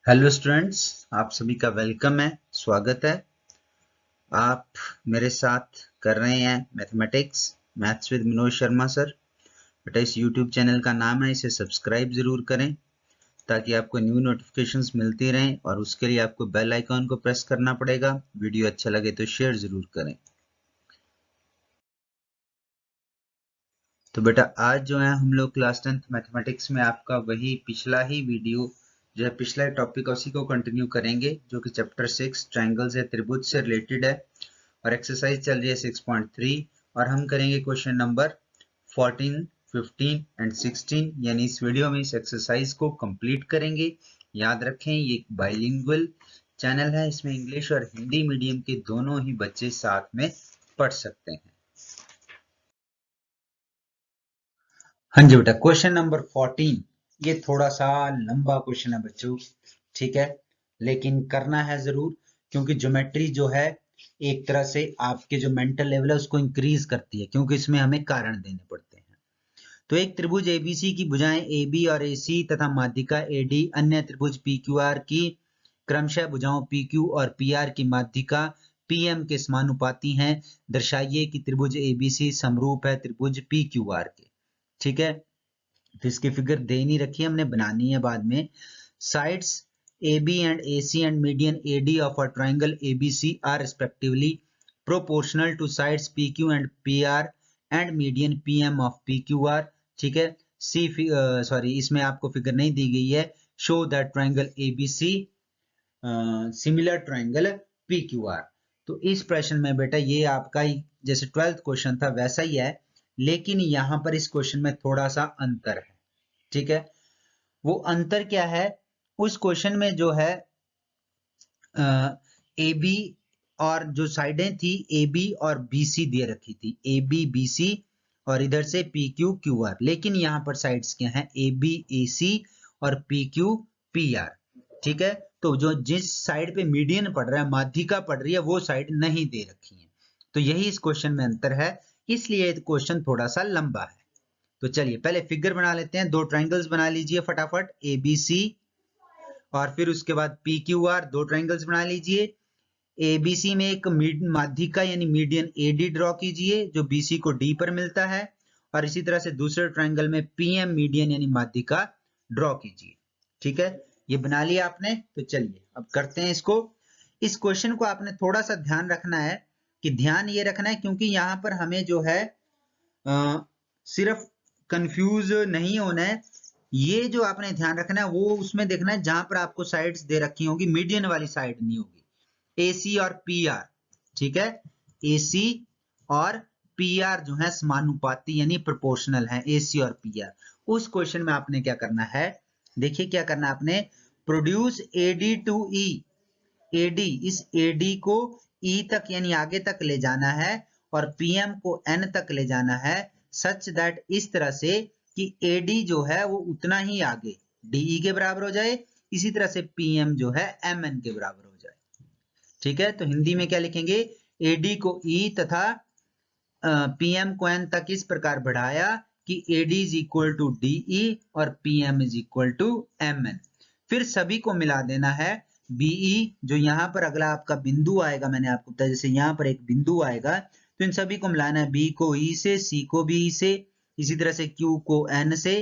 Hello students, आप सभी का वेलकम है, स्वागत है। आप मेरे साथ कर रहे हैं maths with Manoj Sharma sir. बेटा इस यूट्यूब चैनल का नाम है, इसे सब्सक्राइब जरूर करें ताकि आपको न्यू नोटिफिकेशंस मिलती रहें, और उसके लिए आपको बेल आइकॉन को प्रेस करना पड़ेगा। वीडियो अच्छा लगे तो शेयर जरूर करें। तो बेटा आज जो है हम लोग क्लास 10th मैथमेटिक्स में आपका वही पिछला ही वीडियो जो है, पिछला टॉपिक उसी को कंटिन्यू करेंगे, जो कि चैप्टर 6 ट्रायंगल्स है, त्रिभुज से रिलेटेड है। और एक्सरसाइज चल रही है 6.3, और हम करेंगे क्वेश्चन नंबर 14, 15 एंड 16। यानी इस वीडियो में इस एक्सरसाइज को कंप्लीट करेंगे। याद रखें ये एक बाइलिंगुअल चैनल है, इसमें इंग्लिश और हिंदी मीडियम के दोनों ही बच्चे साथ में पढ़ सकते हैं। हाँ जी बेटा, क्वेश्चन नंबर 14 ये थोड़ा सा लंबा क्वेश्चन है बच्चों, ठीक है, लेकिन करना है जरूर, क्योंकि ज्योमेट्री जो है एक तरह से आपके जो मेंटल लेवल है उसको इंक्रीज करती है, क्योंकि इसमें हमें कारण देने पड़ते हैं। तो एक त्रिभुज एबीसी की भुजाएं एबी और एसी तथा माध्यिका एडी अन्य त्रिभुज पीक्यूआर की क्रमशः भुजाओं पीक्यू और पीआर की माध्यिका पीएम के समानुपाती हैं। दर्शाइए कि त्रिभुज एबीसी समरूप है त्रिभुज पीक्यूआर के। ठीक है, तो इसकी फिगर दे नहीं रखी है, हमने बनानी है बाद में। Sides AB and AC and median AD of a triangle ABC are respectively proportional to sides PQ and PR and median PM of PQR। ठीक है, इसमें आपको फिगर नहीं दी गई है। Show that triangle ABC similar triangle PQR। तो इस प्रश्न में बेटा ये आपका जैसे 12th क्वेश्चन था वैसा ही है, लेकिन यहां पर इस क्वेश्चन में थोड़ा सा अंतर है। ठीक है, वो अंतर क्या है? उस क्वेश्चन में जो है ए बी और जो साइडें थी ए बी और बी सी दे रखी थी, ए बी बी सी, और इधर से पी क्यू क्यू आर। लेकिन यहाँ पर साइड्स क्या है? ए बी ए सी और पी क्यू पी आर। ठीक है, तो जो जिस साइड पे मीडियन पड़ रहा है, माध्यिका पड़ रही है, वो साइड नहीं दे रखी है। तो यही इस क्वेश्चन में अंतर है, इसलिए क्वेश्चन थोड़ा सा लंबा है। तो चलिए पहले फिगर बना लेते हैं। दो ट्रायंगल्स बना लीजिए फटाफट, ए बी सी, और फिर उसके बाद पी क्यू आर। दो ट्रायंगल्स बना लीजिए। एबीसी में एक माध्यिका यानी मीडियन एडी ड्रॉ कीजिए, जो बीसी को डी पर मिलता है। और इसी तरह से दूसरे ट्रायंगल में पीएम मीडियन यानी माध्यिका ड्रॉ कीजिए। ठीक है, ये बना लिया आपने। तो चलिए अब करते हैं इसको। इस क्वेश्चन को आपने थोड़ा सा ध्यान रखना है, कि ध्यान ये रखना है क्योंकि यहाँ पर हमें जो है सिर्फ कंफ्यूज नहीं होना है। ये जो आपने ध्यान रखना है वो उसमें देखना है जहां पर आपको साइड्स दे रखी होगी, मीडियन वाली साइड नहीं होगी। AC और PR, ठीक है, AC और PR जो है समानुपाती यानी प्रोपोर्शनल है, AC और PR। उस क्वेश्चन में आपने क्या करना है, देखिए क्या करना है आपने, produce AD to E। AD, इस AD को E तक यानी आगे तक ले जाना है, और PM को N तक ले जाना है, सच दैट इस तरह से कि AD जो है वो उतना ही आगे DE के बराबर हो जाए, इसी तरह से PM जो है MN के बराबर हो जाए। ठीक है, तो हिंदी में क्या लिखेंगे, AD को E तथा PM को N तक इस प्रकार बढ़ाया कि AD is equal to DE और PM is equal to MN। फिर सभी को मिला देना है। BE जो यहाँ पर अगला आपका बिंदु आएगा, मैंने आपको बताया जैसे यहाँ पर एक बिंदु आएगा, तो इन सभी को मिलाना है। B को E से, C को भी E से, इसी तरह से Q को N से,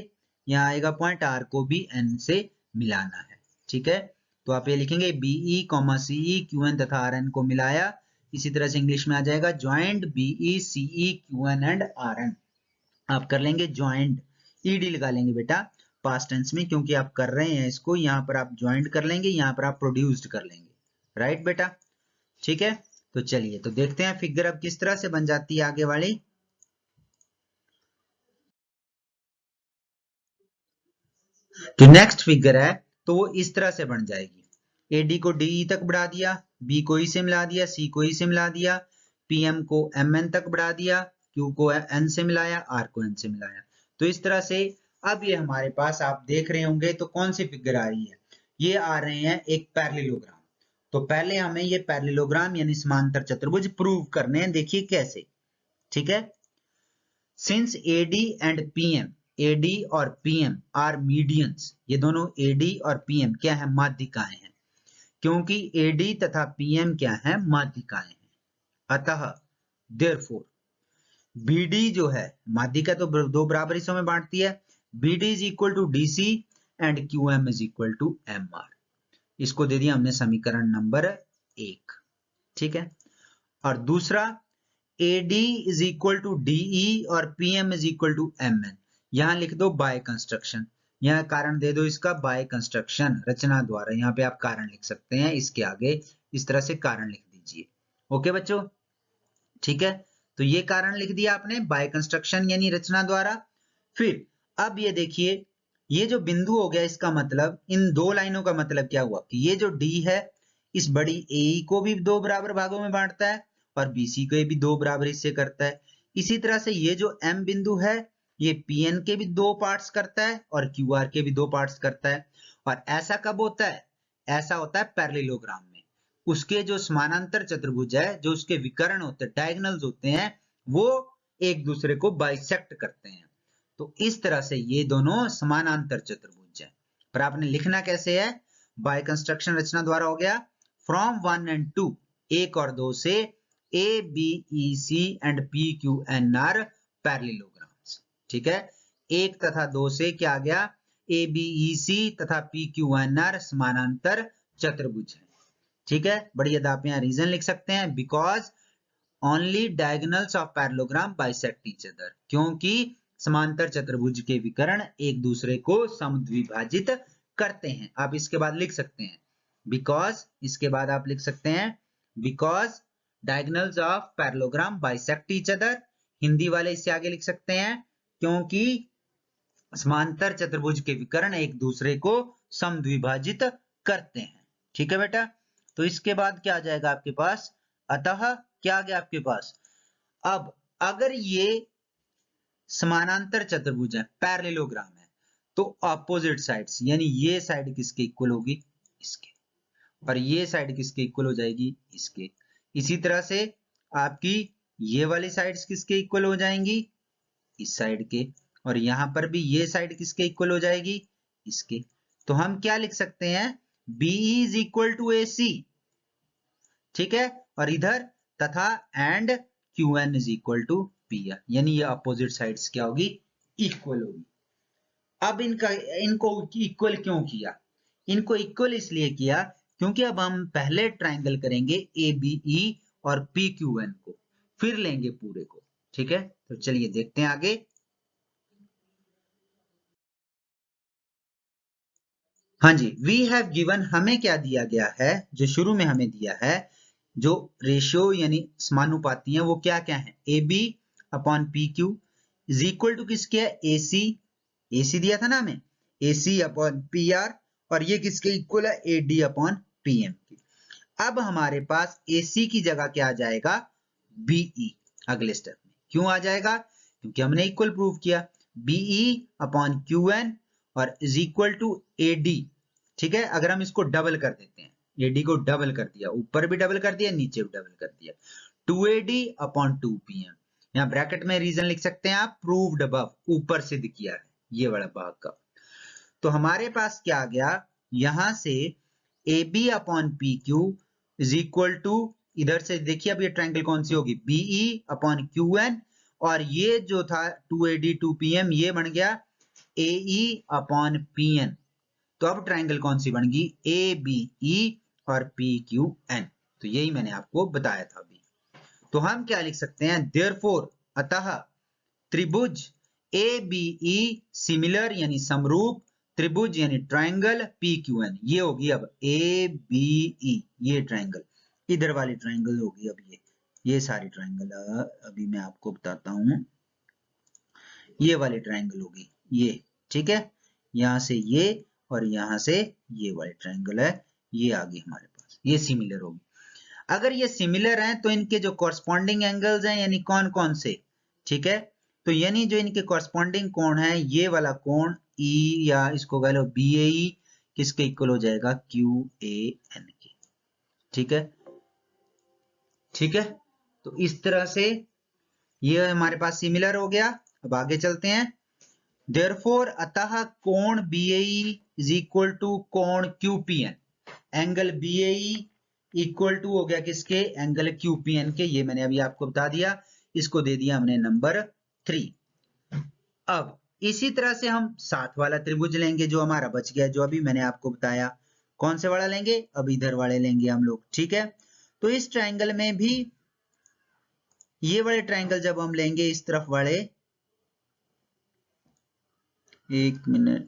यहाँ आएगा पॉइंट, R को भी N से मिलाना है। ठीक है, तो आप ये लिखेंगे BE, CE, QN तथा RN को मिलाया। इसी तरह से इंग्लिश में आ जाएगा joint BE, CE, QN and RN। आप कर लेंगे ज्वाइंट, ED लगा लेंगे बेटा पास्ट टेंस में, क्योंकि आप कर रहे हैं इसको, यहाँ पर आप ज्वाइंट कर लेंगे, यहाँ पर आप प्रोड्यूस्ड कर लेंगे। राइट बेटा, ठीक है। तो चलिए तो देखते हैं फिगर अब किस तरह से बन जाती है आगे वाली। जो नेक्स्ट फिगर है तो वो इस तरह से बन जाएगी। AD को DE तक बढ़ा दिया, B को E से मिला दिया, C को E से मिला दिया, PM को MN तक बढ़ा दिया, Q को N से मिलाया, R को N से मिलाया। तो इस तरह से अब ये हमारे पास आप देख रहे होंगे तो कौन सी फिगर आ रही है, ये आ रहे हैं एक पैरेललोग्राम। तो पहले हमें ये पैरेललोग्राम यानी समांतर चतुर्भुज प्रूव करने हैं, देखिए कैसे। ठीक है, since AD and PM, AD और पीएम आर मीडियंस, ये दोनों एडी और पीएम क्या है, माध्यिकाएं हैं, क्योंकि एडी तथा पीएम क्या है, माध्यिकाएं हैं। अतः देयरफॉर बीडी जो है माध्यिका तो दो बराबर हिस्सों में बांटती है, BD is equal to DC and QM is equal to MR. इसको दे दिया हमने समीकरण नंबर 1, ठीक है। और दूसरा AD is equal to DE और PM is equal to MN, यहां लिख दो बाय कंस्ट्रक्शन, यहां कारण दे दो इसका बाय कंस्ट्रक्शन, रचना द्वारा, यहां पे आप कारण लिख सकते हैं, इसके आगे इस तरह से कारण लिख दीजिए। ओके बच्चों, ठीक है, तो ये कारण लिख दिया आपने बाय कंस्ट्रक्शन यानी रचना द्वारा। फिर अब ये देखिए, ये जो बिंदु हो गया, इसका मतलब इन दो लाइनों का मतलब क्या हुआ कि ये जो D है इस बड़ी AE को भी दो बराबर भागों में बांटता है और BC को भी दो बराबर हिस्से करता है। इसी तरह से ये जो M बिंदु है ये PN के भी दो पार्ट्स करता है और QR के भी दो पार्ट्स करता है। और ऐसा कब होता है, ऐसा होता है पैरेललोग्राम में, उसके जो समानांतर चतुर्भुज है, जो उसके विकर्ण होते हैं, डायगोनल्स होते हैं, वो एक दूसरे को बाइसेक्ट करते हैं। तो इस तरह से ये दोनों समानांतर चतुर्भुज है। पर आपने लिखना कैसे है, बाय कंस्ट्रक्शन रचना द्वारा हो गया, फ्रॉम 1 and 2, 1 और 2 से ABEC and PQN are parallelograms, ठीक है। 1 तथा 2 से क्या आ गया, ABEC तथा PQN आर समानांतर चतुर्भुज है, ठीक है। बढ़िया, आप यहाँ रीजन लिख सकते हैं, because only diagonals of parallelogram bisect each other, क्योंकि समांतर चतुर्भुज के विकर्ण एक दूसरे को समद्विभाजित करते हैं। आप इसके बाद लिख सकते हैं बिकॉज, इसके बाद आप लिख सकते हैं because diagonals of parallelogram bisect each other, Hindi वाले इससे आगे लिख सकते हैं क्योंकि समांतर चतुर्भुज के विकर्ण एक दूसरे को समद्विभाजित करते हैं, ठीक है बेटा। तो इसके बाद क्या आ जाएगा आपके पास, अतः क्या आ गया आपके पास, अब अगर ये समानांतर चतुर्भुज है, पैरेललोग्राम है, तो ऑपोजिट साइड्स यानी ये साइड किसके इक्वल होगी, इसके, और ये साइड किसके इक्वल हो जाएगी, इसके। इसी तरह से आपकी ये वाली साइड्स किसके इक्वल हो जाएंगी, इस साइड के, और यहां पर भी ये साइड किसके इक्वल हो जाएगी, इसके। तो हम क्या लिख सकते हैं, BE is equal to AC, ठीक है, और इधर तथा and QN is equal to PR, यानी ये अपोजिट साइड्स क्या होगी, इक्वल होगी। अब इनको इक्वल क्यों किया, इनको इक्वल इसलिए किया क्योंकि अब हम पहले ट्रायंगल करेंगे ABE और PQN को, फिर लेंगे पूरे को, ठीक है। तो चलिए देखते हैं आगे। हाँ जी, वी हैव गिवन, हमें क्या दिया गया है, जो शुरू में हमें दिया है, जो रेशियो यानी समानुपाती है वो क्या क्या है, AB upon PQ is equal to किसके है, AC दिया था ना हमें, AC अपॉन PR, और ये किसके इक्वल है, AD अपॉन PM की। अब हमारे पास AC की जगह क्या आ जाएगा, BE अगले स्टेप में। क्यों आ जाएगा, क्योंकि हमने इक्वल प्रूव किया, BE अपॉन QN और इज इक्वल टू AD, ठीक है। अगर हम इसको डबल कर देते हैं, AD को डबल कर दिया, ऊपर भी डबल कर दिया, नीचे भी डबल कर दिया, 2AD अपॉन 2PM, यहाँ ब्रैकेट में रीजन लिख सकते हैं आप, प्रूव्ड अबव, ऊपर सिद्ध किया है ये वाला भाग का। तो हमारे पास क्या आ गया, यहां से AB upon PQ is equal to, इधर से देखिए अब ये ट्रायंगल कौन सी होगी, BE अपॉन QN, और ये जो था 2AD 2PM ये बन गया AE अपॉन PN। तो अब ट्रायंगल कौन सी बन गई, ABE और PQN। तो यही मैंने आपको बताया था अभी। तो हम क्या लिख सकते हैं, देयरफॉर अतः त्रिभुज ABE सिमिलर यानी समरूप त्रिभुज यानी ट्रायंगल PQN, ये होगी अब ABE, ये ट्रायंगल, इधर वाली ट्रायंगल होगी अब ये सारी ट्रायंगल अभी मैं आपको बताता हूं, ये वाली ट्रायंगल होगी ये, ठीक है। यहां से ये और यहां से ये वाली ट्रायंगल है, ये आ गई हमारे पास, ये सिमिलर होगी। अगर ये सिमिलर हैं तो इनके जो कॉरस्पॉन्डिंग एंगल्स हैं यानी कौन कौन से, ठीक है, तो यानी जो इनके कॉरस्पॉन्डिंग कोण है, ये वाला कोण E या इसको कह लो BAE किसके इक्वल हो जाएगा, QAN के, ठीक है, ठीक है। तो इस तरह से ये हमारे पास सिमिलर हो गया। अब आगे चलते हैं, देयरफॉर अतः कोण BAE इज इक्वल टू कोण QPN, angle BAE equal to हो गया किसके, एंगल QPN के। ये मैंने अभी आपको बता दिया, इसको दे दिया हमने नंबर 3। अब इसी तरह से हम साथ वाला त्रिभुज लेंगे जो हमारा बच गया, जो अभी मैंने आपको बताया। कौन से वाला लेंगे, अब इधर वाले लेंगे हम लोग, ठीक है। तो इस ट्रायंगल में भी ये वाले ट्रायंगल जब हम लेंगे, इस तरफ वाले, एक मिनट,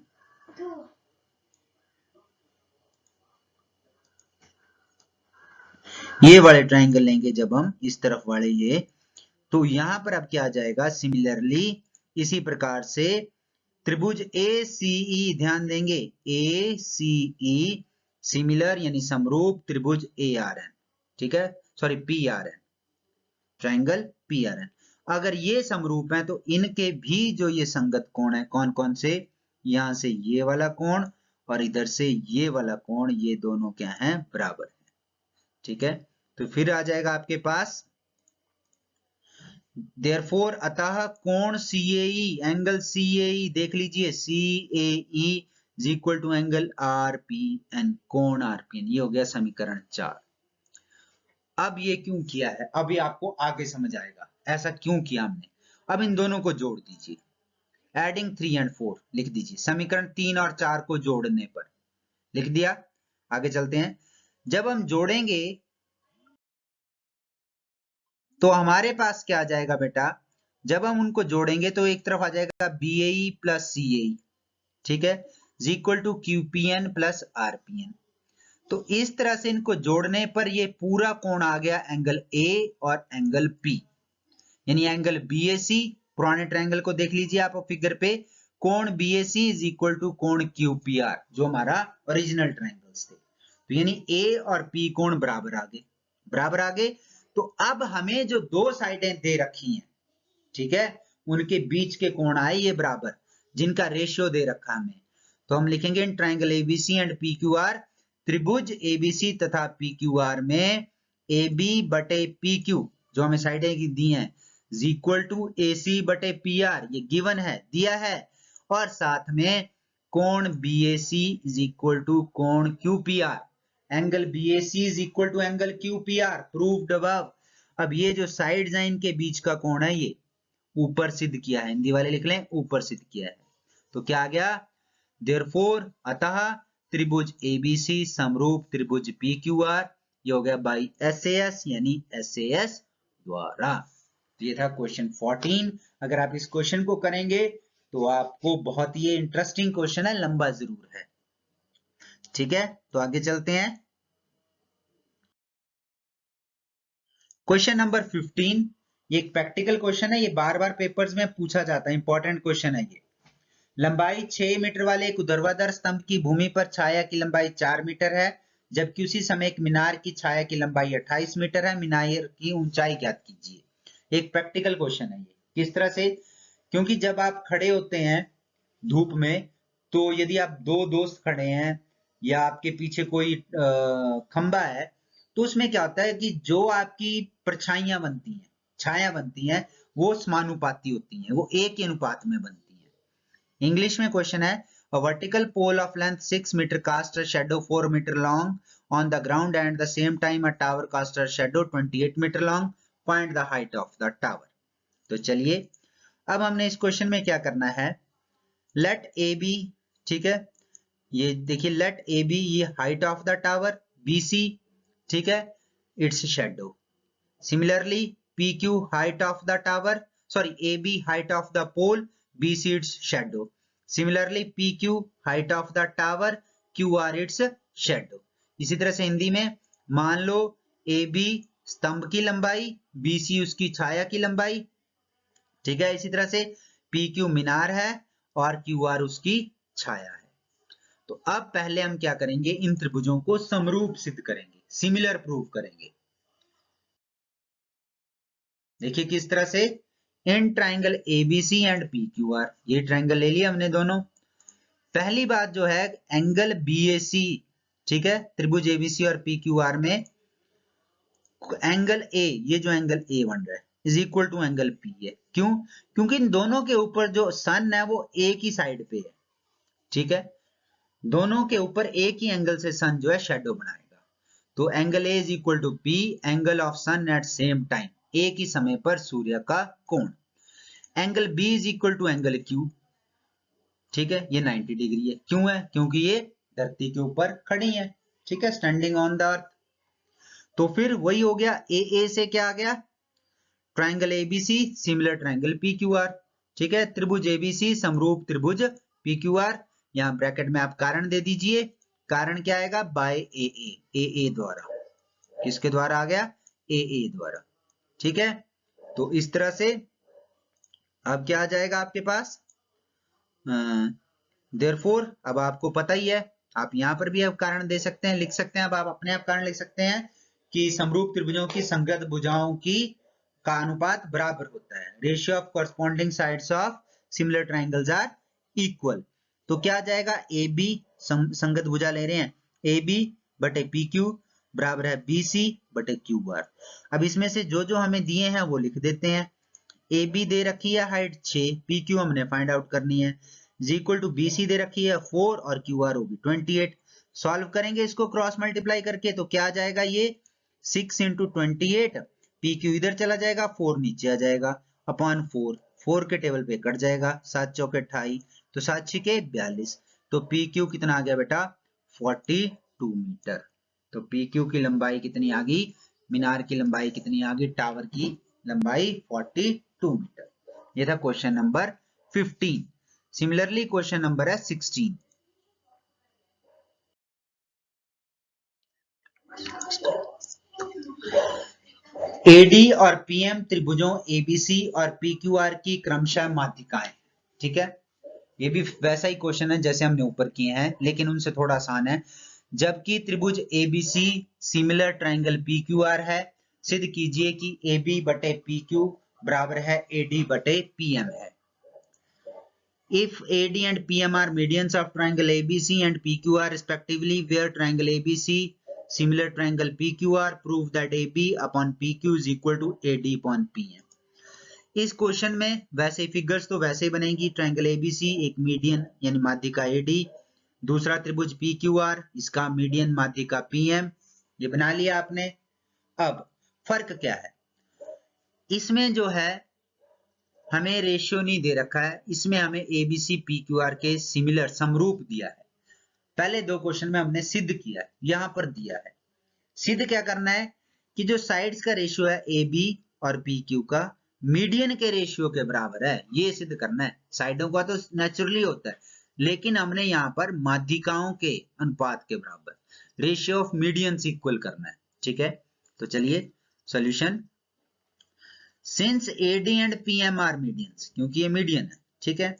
ये वाले ट्रायंगल लेंगे जब हम इस तरफ वाले ये, तो यहां पर अब क्या आ जाएगा, सिमिलरली इसी प्रकार से त्रिभुज ACE, ध्यान देंगे ACE सिमिलर यानी समरूप त्रिभुज ARN, ठीक है, सॉरी PRN, ट्रायंगल PRN, अगर ये समरूप है तो इनके भी जो ये संगत कोण है, कौन कौन से, यहां से ये वाला कोण और इधर से ये वाला कोण, ये दोनों क्या हैं, बराबर है, ठीक है। तो फिर आ जाएगा आपके पास देयरफॉर अतः कोण CAE, एंगल CAE देख लीजिए, CAE is equal to angle RPN, कोण RPN, ये हो गया समीकरण 4। अब ये क्यों किया है, अभी आपको आगे समझ आएगा ऐसा क्यों किया हमने। अब इन दोनों को जोड़ दीजिए, एडिंग 3 and 4 लिख दीजिए, समीकरण 3 और 4 को जोड़ने पर, लिख दिया। आगे चलते हैं, जब हम जोड़ेंगे तो हमारे पास क्या आ जाएगा बेटा, जब हम उनको जोड़ेंगे तो एक तरफ आ जाएगा BAE प्लस CAE, ठीक है, is equal to QPN plus RPN। तो इस तरह से इनको जोड़ने पर ये पूरा कोण आ गया एंगल A और एंगल P, यानी एंगल BAC, पुराने ट्रायंगल को देख लीजिए आप फिगर पे, कोण BAC इज इक्वल टू कोण QPR, जो हमारा ओरिजिनल ट्रायंगल्स थे। तो यानी A और P कोण बराबर आ गए, बराबर आ गए। तो अब हमें जो दो साइडें दे रखी हैं, ठीक है, उनके बीच के कोण आए ये बराबर, जिनका रेशियो दे रखा हमें। तो हम लिखेंगे in triangle ABC and PQR, त्रिभुज ABC तथा PQR में AB बटे PQ, जो हमें साइडें दी हैं, इज इक्वल टू AC बटे PR, ये गिवन है, दिया है, और साथ में कोण BAC इज इक्वल टू कोण QPR, angle BAC is equal to angle QPR, proved above. अब ये जो साइड्स हैं इनके बीच का कोण है, ये ऊपर सिद्ध किया है, हिंदी वाले लिख लें ऊपर सिद्ध किया है। तो क्या आ गया, देयरफॉर अतः त्रिभुज ABC समरूप त्रिभुज PQR, ये हो गया बाई SAS यानी SAS द्वारा। तो ये था क्वेश्चन 14। अगर आप इस क्वेश्चन को करेंगे तो आपको बहुत ही इंटरेस्टिंग क्वेश्चन है, लंबा जरूर है, ठीक है। तो आगे चलते हैं, क्वेश्चन नंबर 15, ये एक प्रैक्टिकल क्वेश्चन है, ये बार बार पेपर्स में पूछा जाता है, इंपॉर्टेंट क्वेश्चन है ये। लंबाई 6 मीटर वाले एक ऊर्ध्वाधर स्तंभ की भूमि पर छाया की लंबाई 4 मीटर है, जबकि उसी समय एक मीनार की छाया की लंबाई 28 मीटर है, मीनार की ऊंचाई ज्ञात कीजिए। एक प्रैक्टिकल क्वेश्चन है ये। किस तरह से, क्योंकि जब आप खड़े होते हैं धूप में, तो यदि आप दो दोस्त खड़े हैं या आपके पीछे कोई खंबा है, तो उसमें क्या होता है कि जो आपकी परछाइयां बनती हैं, छाया बनती हैं, वो समानुपाती होती हैं, वो एक ही अनुपात में बनती हैं। इंग्लिश में क्वेश्चन है, a vertical pole of length 6 meter cast a shadow 4 meter long on the ground and the same time a tower cast a shadow 28 meter long, find the height of the tower। तो चलिए अब हमने इस question में क्या करना है, late AB, ठीक है, ये देखिए लेट AB, ये height of the tower, BC, ठीक है, its shadow. Similarly PQ height of the tower, sorry AB height of the pole, BC its shadow. Similarly PQ height of the tower, QR its shadow. इसी तरह से हिंदी में मान लो AB स्तंभ की लंबाई, BC उसकी छाया की लंबाई, ठीक है। इसी तरह से PQ मीनार है और QR उसकी छाया है। तो अब पहले हम क्या करेंगे, इन त्रिभुजों को समरूप सिद्ध करेंगे, सिमिलर प्रूव करेंगे। देखिए किस तरह से, in triangle ABC and PQR, ये ट्राइंगल ले लिया हमने दोनों। पहली बात जो है एंगल BAC, ठीक है, त्रिभुज ABC और PQR में एंगल A, ये जो एंगल A बन रहा है, is equal to angle P है। क्यों? क्योंकि इन दोनों के ऊपर जो सन है वो एक ही साइड पे है, ठीक है, दोनों के ऊपर एक ही एंगल से सन जो है शेडो बनाएगा। तो angle A is equal to P angle of sun at same time, एक ही समय पर सूर्य का कोण। Angle B is equal to angle Q, ठीक है, ये 90 डिग्री है। क्यों है? क्योंकि ये धरती के ऊपर खड़ी है, ठीक है, स्टैंडिंग ऑन द अर्थ। तो फिर वही हो गया, ए से क्या आ गया, triangle ABC similar triangle P Q R, ठीक है, त्रिभुज एबीसी समरूप त्रिभुज पी क्यू आर। यहां ब्रैकेट में आप कारण दे दीजिए, कारण क्या आएगा, बाय ए द्वारा, किसके द्वारा आ गया, ए द्वारा, ठीक है। तो इस तरह से अब क्या आ जाएगा आपके पास, देयरफॉर अब आपको पता ही है, आप यहां पर भी अब कारण दे सकते हैं, लिख सकते हैं, अब आप अपने आप कारण लिख सकते हैं कि समरूप त्रिभुजों की संगत भुजाओं की का अनुपात बराबर होता है, ratio of corresponding sides of similar triangles are equal. तो क्या आ जाएगा, ए बी संगत भुजा ले रहे हैं, ए बी बटे पी क्यू बराबर है बी सी बटे क्यू आर। अब इसमें से जो जो हमें दिए हैं वो लिख देते हैं। ए बी दे रखी है हाइट 6, पी क्यू हमने फाइंड आउट करनी है, इक्वल टू बी सी दे रखी है 4 और क्यू आर होगी 28। सॉल्व करेंगे इसको क्रॉस मल्टीप्लाई करके, तो क्या आ जाएगा, ये 6 इंटू 28, पी क्यू इधर चला जाएगा, 4 नीचे आ जाएगा, अपॉन 4 के टेबल पे कट जाएगा, 7 चौके 28, तो 7 छिके 42, तो पी क्यू कितना आ गया बेटा, 42 मीटर। तो पी क्यू की लंबाई कितनी आ गई, मीनार की लंबाई कितनी आ गई, टावर की लंबाई 42 मीटर। ये था question number 15। Similarly question number है 16। एडी और पीएम त्रिभुजों एबीसी और पीक्यूआर की क्रमशः माध्यिकाएं, ठीक है, ये भी वैसा ही क्वेश्चन है जैसे हमने ऊपर किए हैं, लेकिन उनसे थोड़ा आसान है। जबकि त्रिभुज एबीसी सिमिलर ट्राइंगल पीक्यूआर है, सिद्ध कीजिए कि AB बटे PQ बराबर है AD बटे PM है। If AD and PM are medians of triangle ABC and PQR respectively, where triangle ABC similar triangle PQR, prove that AB upon PQ is equal to AD upon PM। इस question में वैसे figures तो वैसे ही बनेगी, triangle ABC एक median यानी माध्यिका AD, दूसरा त्रिभुज पीक्यूआर इसका मीडियन माध्यिका पीएम, ये बना लिया आपने। अब फर्क क्या है, इसमें जो है हमें रेशियो नहीं दे रखा है, इसमें हमें एबीसी पीक्यूआर के सिमिलर समरूप दिया है। पहले दो क्वेश्चन में हमने सिद्ध किया है, यहां पर दिया है। सिद्ध क्या करना है कि जो साइड्स का रेशियो है ए बी और पी क्यू का मीडियन के रेशियो के बराबर है, ये सिद्ध करना है। साइडों का तो नेचुरली होता है, लेकिन हमने यहाँ पर माध्यिकाओं के अनुपात के बराबर, रेशियो ऑफ मीडियंस इक्वल करना है, ठीक है। तो चलिए solution, since AD and PM are medians, क्योंकि ये मीडियन है, ठीक है,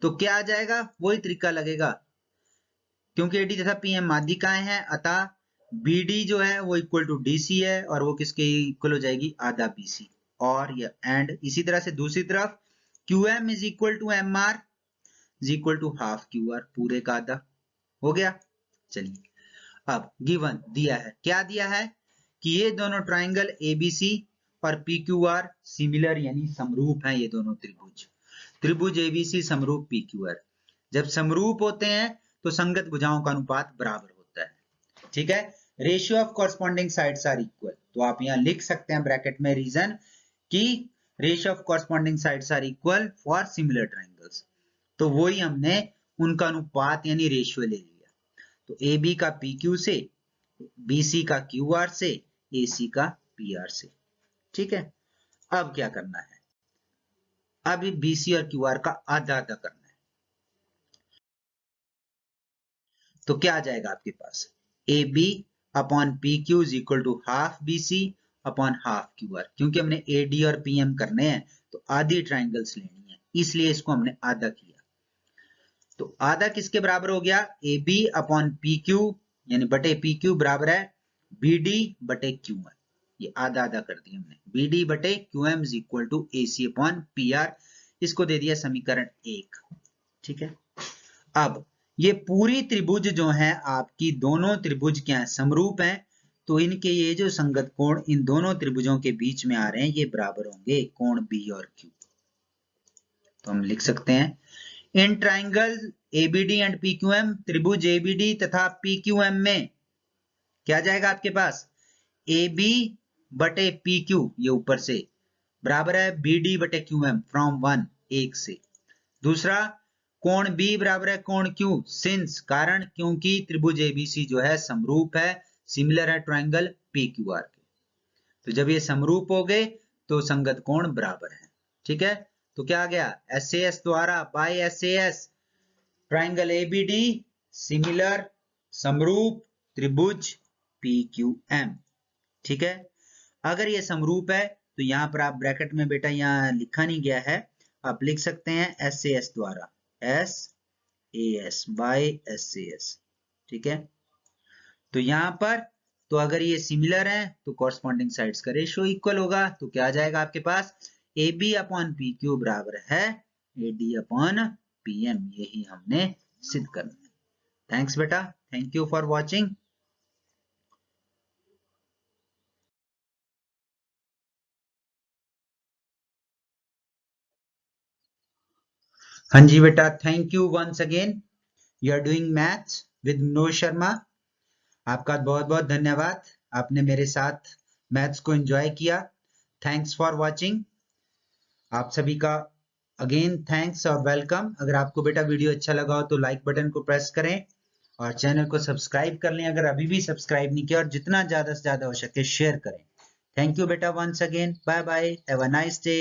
तो क्या आ जाएगा, वही तरीका लगेगा, क्योंकि एडी तथा पीएम माध्यिकाएं हैं, अतः बीडी जो है वो इक्वल टू डीसी है और वो किसके इक्वल हो जाएगी, आधा बीसी। और ये एंड इसी तरह से दूसरी तरफ QM is equal to MR is equal to half QR, पूरे का आधा हो गया। चलिए अब गिवन दिया है, क्या दिया है कि ये दोनों ट्राइंगल ABC और PQR सिमिलर यानी समरूप हैं, ये दोनों त्रिभुज ABC समरूप PQR। जब समरूप होते हैं तो संगत भुजाओं का अनुपात बराबर होता है, ठीक है। Ratio of corresponding sides are equal, तो आप यहां लिख सकते हैं ब्रैकेट में रीजन कि ratio of corresponding sides are equal for similar triangles, तो वही हमने उनका अनुपात यानी रेशियो ले लिया। तो AB का PQ से, BC का QR से, AC का PR से, ठीक है। अब क्या करना है, अब BC और QR का आधा आधा करना है, तो क्या आ जाएगा आपके पास, AB upon PQ is equal to half BC upon half QR, क्योंकि हमने AD और PM करने हैं तो आधी ट्राइंगल्स लेनी है, इसलिए इसको हमने आधा किया। तो आधा किसके बराबर हो गया, AB अपॉन PQ यानी बटे PQ बराबर है BD बटे QM, ये आधा आधा कर दिया हमने, BD बटे QM is equal to AC upon PR, इसको दे दिया समीकरण 1, ठीक है। अब ये पूरी त्रिभुज जो है आपकी, दोनों त्रिभुज क्या है, समरूप हैं, तो इनके ये जो संगत कोण इन दोनों त्रिभुजों के बीच में आ रहे हैं ये बराबर होंगे, कोण बी और क्यू। तो हम लिख सकते हैं इन ट्राइंगल एबीडी एंड पीक्यूएम, त्रिभुज एबीडी तथा पीक्यूएम में क्या जाएगा आपके पास, ए बी बटे पी क्यू, ये ऊपर से बराबर है बी डी बटे क्यू एम फ्रॉम 1 एक से। दूसरा कोण बी बराबर है कोण क्यू, सिंस कारण क्योंकि त्रिभुज एबीसी जो है समरूप है, सिमिलर है ट्रायंगल पी क्यू आर के। तो जब ये समरूप हो गए तो संगत कोण बराबर है। ठीक है, तो क्या आ गया, एस ए एस द्वारा by S A S triangle ABD similar समरूप त्रिभुज पी क्यू एम। ठीक है, अगर ये समरूप है तो यहां पर आप ब्रैकेट में बेटा यहाँ लिखा नहीं गया है, आप लिख सकते हैं एस ए एस द्वारा, S A S by S A S. ठीक है, तो यहां पर तो अगर ये सिमिलर है तो कॉरस्पॉन्डिंग साइड्स का रेशियो इक्वल होगा, तो क्या आ जाएगा आपके पास, A B upon P Q बराबर है A D upon P M. यही हमने सिद्ध करना है। थैंक्स बेटा, थैंक यू फॉर वॉचिंग। हाँ जी बेटा, thank you once again, you are doing maths with Manoj Sharma. आपका बहुत बहुत धन्यवाद, आपने मेरे साथ मैथ्स को एंजॉय किया। Thanks for watching. आप सभी का अगेन थैंक्स और वेलकम। अगर आपको बेटा वीडियो अच्छा लगा हो तो लाइक बटन को प्रेस करें और चैनल को सब्सक्राइब कर लें अगर अभी भी सब्सक्राइब नहीं किया, और जितना ज्यादा से ज्यादा हो सके शेयर करें। थैंक यू बेटा once again, bye bye, have a nice day.